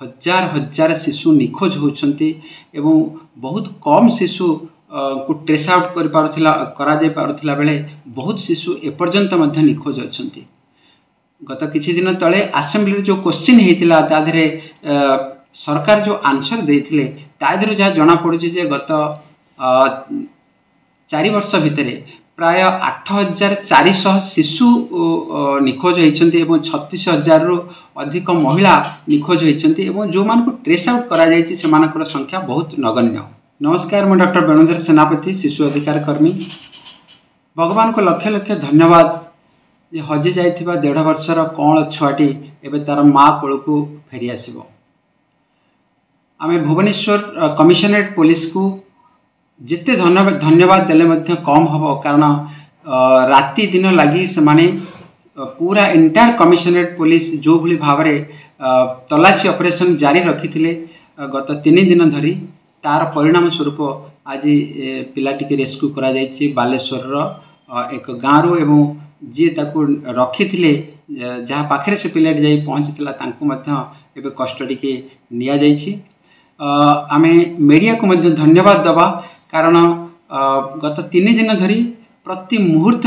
हजार हजार शिशु निखोज होती एवं बहुत कम शिशु को ट्रेस आउट करा बेले बहुत शिशु एपर्यंत निखोज अच्छा। गत किछि दिन तले आसेम्बली जो क्वेश्चन होता ताधे सरकार जो आंसर देते ताधर जहाँ जना पड़ी गत 4 वर्ष भितर प्राय 8400 शिशु निखोज होती 36,000 रु अधिक महिला निखोज होती जो मान को ट्रेस आउट करा संख्या बहुत नगण्य। नमस्कार, मैं डॉक्टर वेणुधर सेनापति, शिशु अधिकार कर्मी। भगवान को लक्ष लक्ष धन्यवाद जे हजि जाइथिबा 1.5 वर्षर कौन छुआटी एवं तार माँ कोल को फेरी आसिबो। आमे भुवनेश्वर कमिशनरेट पुलिस को जिते धन्यवाद देले मध्य कम हम, कारण राति दिन लगी से माने पूरा इंटायर कमिशनरेट पुलिस जो भली भाव तलाशी ऑपरेशन जारी रखी गत 3 दिन धरी, तार परिणाम स्वरूप आज पिलाटी के रेस्क्यू करा जायछि बालेश्वर एक गाँव एवं जी ताकू रखी थे जहाँ पाखे से पिलाटी जाई पहुँची कस्टडी के निया जायछि। आमे मीडिया को मध्य धन्यवाद दबा, कारण गत 3 दिन धरी प्रति मुहूर्त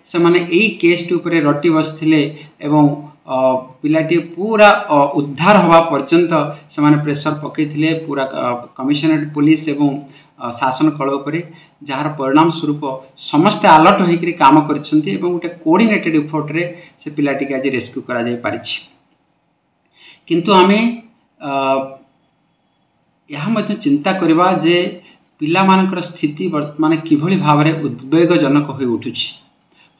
से माने यही केस उपरे रटी बसथिले एवं पिलाटी पूरा उद्धार हवा पर्यंत से माने प्रेशर पकईथिले पूरा कमिशनरेट पुलिस एवं शासन कल उपरे, जार परिणाम स्वरूप समस्ते अलर्ट होकर काम करछन्ती एवं गोटे कोऑर्डिनेटेड एफर्ट रे से पिलाटी के आज रेस्क्यू करा जाय पारिछि। किंतु आमे यहाँ मध्य चिंता करबा जे पिला मानकर स्थिति वर्तमान किभली भाव में उद्वेगजनक हो उठुछि।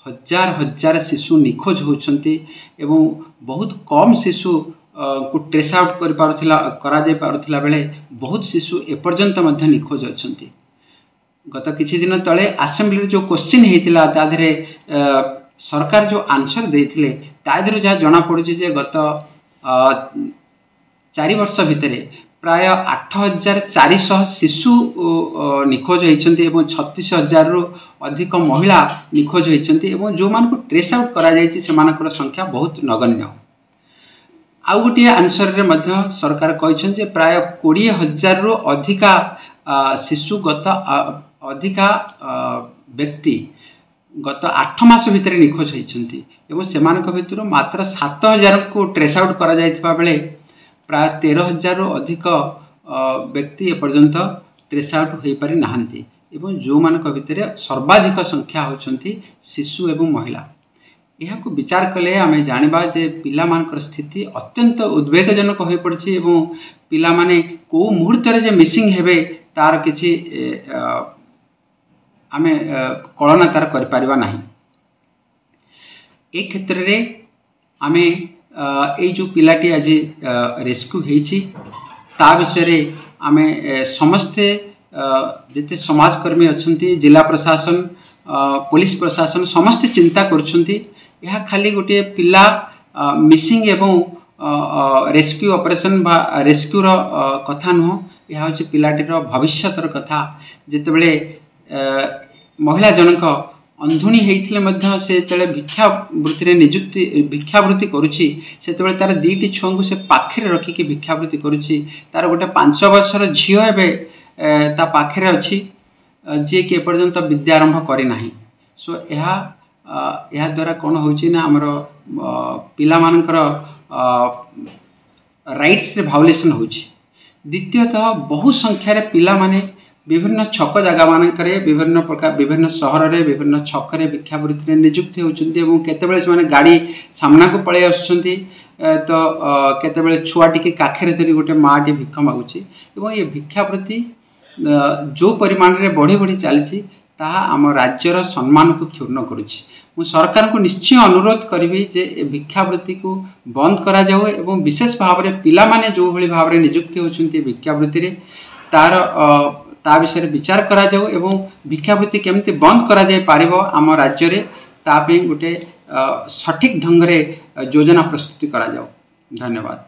हजार हजार शिशु निखोज होती एवं बहुत कम शिशु को ट्रेस आउट करा बेले बहुत शिशु एपर्यंत निखोज अच्छा। गत किछि दिन तले आसेम्बली जो क्वेश्चन होता ताधे सरकार जो आंसर देते ताधर जहाँ जना पड़ी गत 4 वर्ष भितर प्राय 8400 शिशु निखोज होती 36,000 रु अधिक महिला निखोज होती जो मान को ट्रेस आउट करा संख्या बहुत नगण्य। आउ गोटे आंसर रे मध्य सरकार कहते प्राय 20,000 रु अधिका शिशु अधिका व्यक्ति गत 8 मास भितर निखोज होती भितर मात्र 7,000 को ट्रेस आउट करा बेले प्राय 13,000 रु अधिक व्यक्ति एपर्यंत ट्रेस आउट हो पारि नाहांती एवं जो मानक भितर सर्वाधिक संख्या होती शिशु एवं महिला। यह को विचार कले आमे जानिबा जे पिला मानकर स्थिति अत्यंत उद्वेगजनक हो पड़छि एवं पिला माने को मुहूर्त रे जे मिसिंग हेबे तार किछि आमे कल्पना तार करि परिबा नाही। ए क्षेत्र रे आमे ए जो पिलाटी आज रेस्क्यू होईछि ता विषय आमे समस्ते जिते समाजकर्मी अच्छी जिला प्रशासन पुलिस प्रशासन समस्ते चिंता करुछंती। यह खाली गोटे पिला मिसिंग एवं रेस्क्यू ऑपरेशन बा रेस्क्यूर कथा नुह, यह हूँ पिलाटीर भविष्यतर कथा। जितेबले महिला जनक अंधुणी होते से भिक्षावृत्ति निजुक्ति भिक्षावृत्ति करुच्ची से तार 2टी छुआ को से पाखे रखिकी भिक्षावृत्ति करुच्ची। तार गोटे 5 वर्षर झील एवं ता पाखे अच्छी जी कि एपर्यंत विद्या आरंभ करना। सो यह द्वारा कौन होना आमर पिला मानकर राइट्स रे भायोलेसन होछि। द्वितीयतः बहु संख्यार पिला माने विभिन्न छक जगह मानक विभिन्न प्रकार विभिन्न सहर रे विभिन्न छकरे भिक्षावृत्ति निजुक्ति होती केतेबेले से गाड़ी सामना को पड़े आसुँच तो केतेबेले छुआ टी काखेरे धरी गोटे माटी भिक्ष मागुची एवं ये भिक्षावृत्ति जो परिमाण रे बढ़ी बढ़ी चली ताहा आम राज्यर सम्मान को क्षुण्ण करुच्ची। मु सरकार को निश्चय अनुरोध करी जे भिक्षावृत्ति को बंद करा जाओ एवं विशेष भाव में पिला माने जो भली भाव में निजुक्ति होती भिक्षावृत्ति तार ता विषय विचार करा जाओ एवं भिक्षावृत्ति केमती बंद करा जाय पारिबो आम राज्य रे ता पे गोटे सठिक ढंग रे योजना प्रस्तुति करा जाओ। धन्यवाद।